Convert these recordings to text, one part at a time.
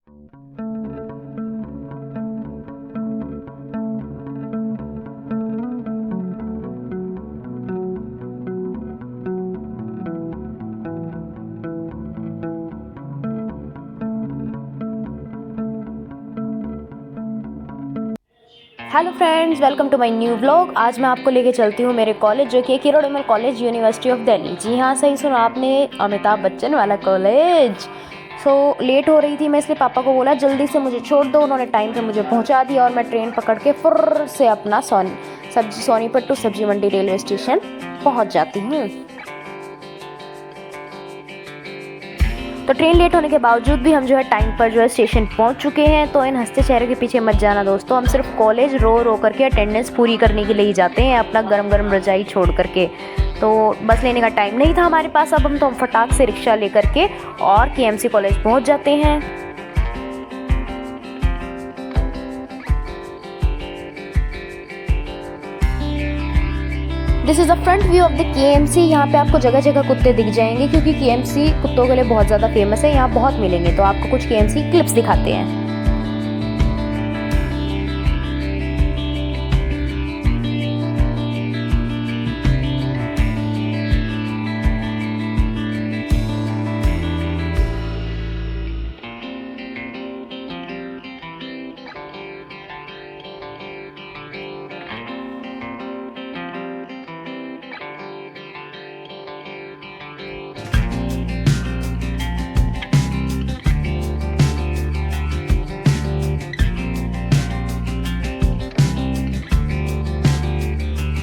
Hello friends, welcome to my new vlog. आज मैं आपको लेके चलती हूँ मेरे कॉलेज, जो कि किरोड़मल कॉलेज, यूनिवर्सिटी ऑफ दिल्ली। जी हाँ, सही सुना आपने, अमिताभ बच्चन वाला कॉलेज। लेट हो रही थी मैं, इसलिए पापा को बोला जल्दी से मुझे छोड़ दो। उन्होंने टाइम पे मुझे पहुँचा दिया और मैं ट्रेन पकड़ के फुर्र से अपना सोनीपत टू सब्जी मंडी रेलवे स्टेशन पहुँच जाती हूँ। तो ट्रेन लेट होने के बावजूद भी हम जो है टाइम पर जो है स्टेशन पहुंच चुके हैं। तो इन हंसते चेहरे के पीछे मत जाना दोस्तों, हम सिर्फ कॉलेज रो रो करके अटेंडेंस पूरी करने के लिए ही जाते हैं, अपना गरम गरम रजाई छोड़ करके। तो बस लेने का टाइम नहीं था हमारे पास, अब हम फटाक से रिक्शा लेकर के और केएमसी कॉलेज पहुंच जाते हैं। This is the front view of the KMC. यहाँ पे आपको जगह जगह कुत्ते दिख जाएंगे, क्योंकि केएमसी कुत्तों के लिए बहुत ज़्यादा फेमस है। यहाँ बहुत मिलेंगे, तो आपको कुछ केएमसी क्लिप्स दिखाते हैं।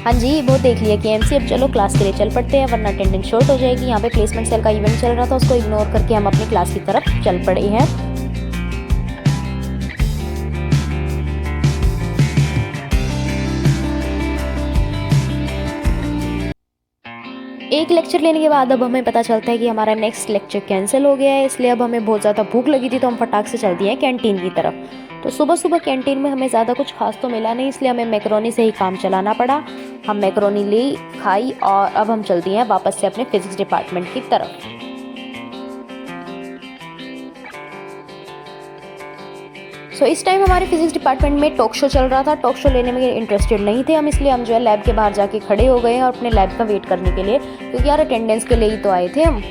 हाँ जी, वो देख लिया केएमसी। अब चलो क्लास के लिए चल पड़ते हैं, वरना अटेंडेंस शॉर्ट हो जाएगी। यहाँ पे प्लेसमेंट सेल का इवेंट चल रहा था, उसको इग्नोर करके हम अपनी क्लास की तरफ चल पड़े हैं। एक लेक्चर लेने के बाद अब हमें पता चलता है कि हमारा नेक्स्ट लेक्चर कैंसिल हो गया है, इसलिए अब हमें बहुत ज़्यादा भूख लगी थी, तो हम फटाक से चल दिए हैं कैंटीन की तरफ। तो सुबह सुबह कैंटीन में हमें ज़्यादा कुछ खास तो मिला नहीं, इसलिए हमें मैकरोनी से ही काम चलाना पड़ा। हम मैकरोनी ली, खाई, और अब हम चल दिए हैं वापस से अपने फिजिक्स डिपार्टमेंट की तरफ। इस टाइम हमारे फिजिक्स डिपार्टमेंट में टॉक शो चल रहा था। टॉक शो लेने में इंटरेस्टेड नहीं थे हम, इसलिए हम जो है लैब के बाहर जाके खड़े हो गए हैं और अपने लैब का वेट करने के लिए, क्योंकि यार अटेंडेंस के लिए ही तो आए थे हम।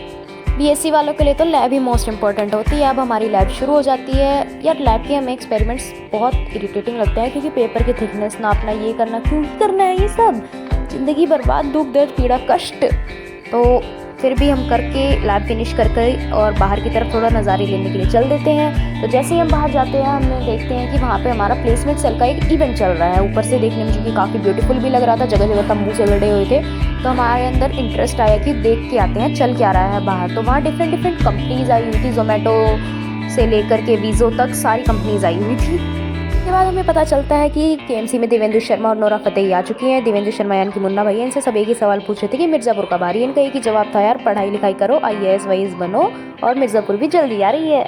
बीएससी वालों के लिए तो लैब ही मोस्ट इंपॉर्टेंट होती है। अब हमारी लैब शुरू हो जाती है। यार लैब के हमें एक्सपेरिमेंट्स बहुत इरिटेटिंग लगते हैं, क्योंकि पेपर की थिकनेस नापना, ये करना, क्यों करना है ये सब, ज़िंदगी बर्बाद, दुख दर्द पीड़ा कष्ट। तो फिर भी हम करके लैब फिनिश करके और बाहर की तरफ थोड़ा नज़ारे लेने के लिए चल देते हैं। तो जैसे ही हम बाहर जाते हैं, हमने देखते हैं कि वहाँ पे हमारा प्लेसमेंट सेल का एक इवेंट चल रहा है। ऊपर से देखने में जो कि काफ़ी ब्यूटीफुल भी लग रहा था, जगह जगह तंबू से लड़े हुए थे। तो हमारे अंदर इंटरेस्ट आया कि देख के आते हैं चल क्या रहा है बाहर। तो वहाँ डिफरेंट कंपनीज आई हुई थी, जोमेटो से लेकर के वीज़ो तक सारी कंपनीज आई हुई थी। उसके बाद हमें पता चलता है कि केएमसी में देवेंद्र शर्मा और नोरा फतेही आ चुकी हैं। देवेंद्र शर्मा यानी कि मुन्ना भैया, इनसे सब एक ही सवाल पूछ रहे थे कि मिर्ज़ापुर कब आ रही है। इनका एक ही जवाब था, यार पढ़ाई लिखाई करो, IAS वाईएएस बनो, और मिर्ज़ापुर भी जल्दी आ रही है।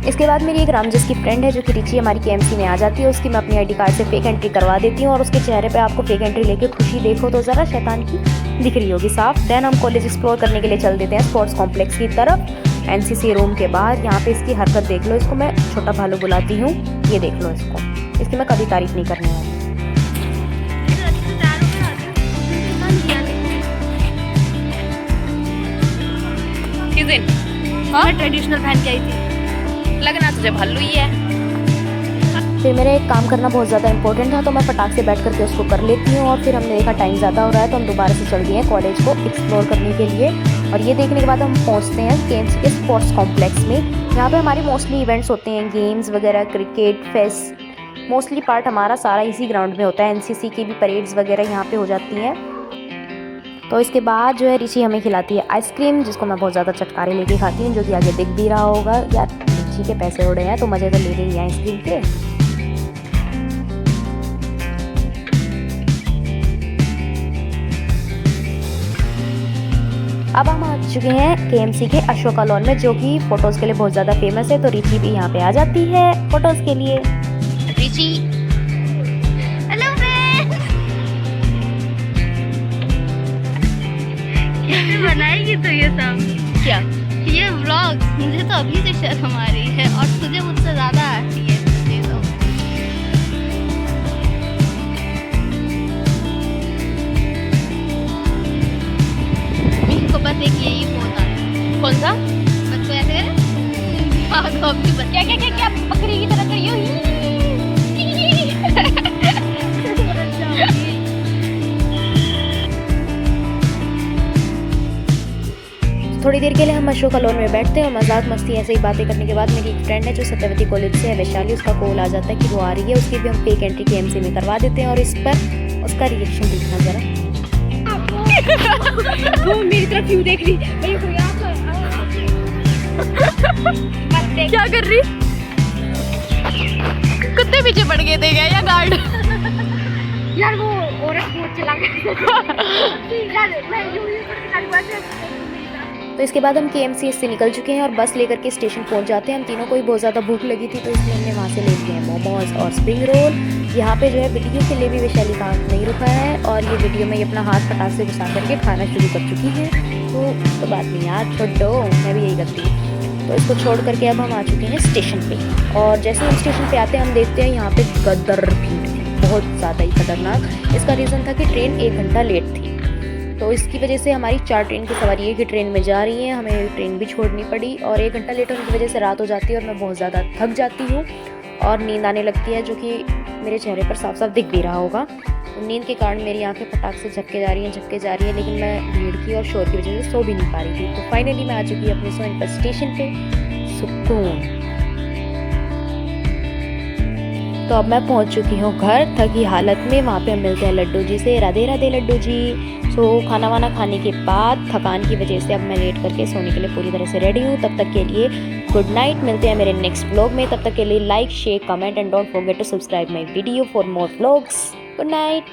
इसके बाद मेरी एक रामजस की फ्रेंड है, जो कि रिची, हमारी केएमसी में आ जाती है। उसकी मैं अपनी ID कार्ड से फेक एंट्री करवा देती हूँ, और उसके चेहरे पे आपको फेक एंट्री लेके खुशी देखो तो ज़रा शैतान की दिख रही होगी साफ। देन हम कॉलेज एक्सप्लोर करने के लिए चल देते हैं स्पोर्ट्स कॉम्प्लेक्स की तरफ, NCC रूम के बाहर। यहाँ पे इसकी हरकत देख लो, इसको मैं छोटा भालू बुलाती हूँ, ये देख लो इसको, इसकी मैं कभी तारीफ नहीं करने वाली। किस दिन? मैं ट्रेडिशनल पहन के आई थी, लगना तुझे भालू ही है। फिर मेरा एक काम करना बहुत ज़्यादा इंपॉर्टेंट था, तो मैं फटाक से बैठ करके उसको कर लेती हूँ। और फिर हमने देखा टाइम ज़्यादा हो रहा है, तो हम दोबारा से चल दिए हैं कॉलेज को एक्सप्लोर करने के लिए। और ये देखने के बाद हम पहुँचते हैं केएमसी के स्पोर्ट्स कॉम्प्लेक्स में। यहाँ पे हमारे मोस्टली इवेंट्स होते हैं, गेम्स वगैरह, क्रिकेट, फेस्ट। मोस्टली पार्ट हमारा सारा इसी ग्राउंड में होता है। NCC की भी परेड्स वगैरह यहाँ पे हो जाती हैं। तो इसके बाद जो है रिची हमें खिलाती है आइसक्रीम, जिसको मैं बहुत ज़्यादा चटकारे लेके खाती हूँ, जो कि आगे दिख भी रहा होगा। यार रिची के पैसे उड़े हैं, तो मज़े तो ले रही है आइसक्रीम के। अब हम आ चुके हैं केएमसी के अशोका लॉन में, जो कि फ़ोटोज़ के लिए बहुत ज़्यादा फेमस है। तो रिची भी यहाँ पे आ जाती है फ़ोटोज़ के लिए। रिची, हेलो बनाएगी तो ये सब क्या? ये व्लॉग मुझे तो अभी से शर्म आ रही है और तुझे मुझसे ज़्यादा आती है ये तो। इनको बस एक यही होता है। कौन सा? बस को ऐसे करे हाँ तो अपनी बस क्या क्या क्या क्या बकरी की तरह करियो। थोड़ी देर के लिए हम अशोक कॉलोनी में बैठते हैं और मजाक मस्ती ऐसे ही बातें करने के बाद मेरी एक फ्रेंड है जो सत्यवती कॉलेज से है, वैशाली, उसका कॉल आ जाता है कि वो आ रही है। उसकी भी हम फेक एंट्री KMC में करवा देते हैं और इस पर उसका रिएक्शन देखना जरा। वो मेरी तरफ क्यों देख रही? क्या कर रही? कुत्ते पीछे पड़ गए थे क्या या गार्ड? यार वो औरत को चला तो इसके बाद हम KMC से निकल चुके हैं और बस लेकर के स्टेशन पहुंच जाते हैं। हम तीनों को ही बहुत ज़्यादा भूख लगी थी तो इसलिए हमने वहाँ से ले लिए हैं मोमोज और स्प्रिंग रोल। यहाँ पे जो है वीडियो के लिए भी वैशाली का हाथ नहीं रुका है और ये वीडियो में ये अपना हाथ फटाक से घुसा करके खाना शुरू कर चुकी है। तो बात नहीं यार, छोड़ो, मैं भी यही करती हूँ। तो इसको छोड़ करके अब हम आ चुके हैं स्टेशन पे और जैसे हम स्टेशन पे आते हैं हम देखते हैं यहाँ पे गदर भीड़ थी, बहुत ज़्यादा ही खतरनाक। इसका रीज़न था कि ट्रेन 1 घंटा लेट थी, तो इसकी वजह से हमारी 4 ट्रेन की सवारी है कि ट्रेन में जा रही हैं, हमें ट्रेन भी छोड़नी पड़ी और 1 घंटा लेट होने की वजह से रात हो जाती है और मैं बहुत ज़्यादा थक जाती हूँ और नींद आने लगती है, जो कि मेरे चेहरे पर साफ साफ दिख भी रहा होगा। तो नींद के कारण मेरी आंखें फटाक से झपके जा रही हैं, लेकिन मैं भीड़ की और शोर की वजह से सो भी नहीं पा रही थी। तो फाइनली मैं आ चुकी अपने सोनीपत स्टेशन पे, सुकून। तो अब मैं पहुंच चुकी हूँ घर थकी हालत में। वहाँ पे हम मिलते हैं लड्डू जी से। राधे राधे लड्डू जी। सो खाना वाना खाने के बाद थकान की वजह से अब मैं लेट करके सोने के लिए पूरी तरह से रेडी हूँ। तब तक के लिए गुड नाइट, मिलते हैं मेरे नेक्स्ट व्लॉग में। तब तक के लिए like share comment and don't forget to subscribe my video for more vlogs. Good night.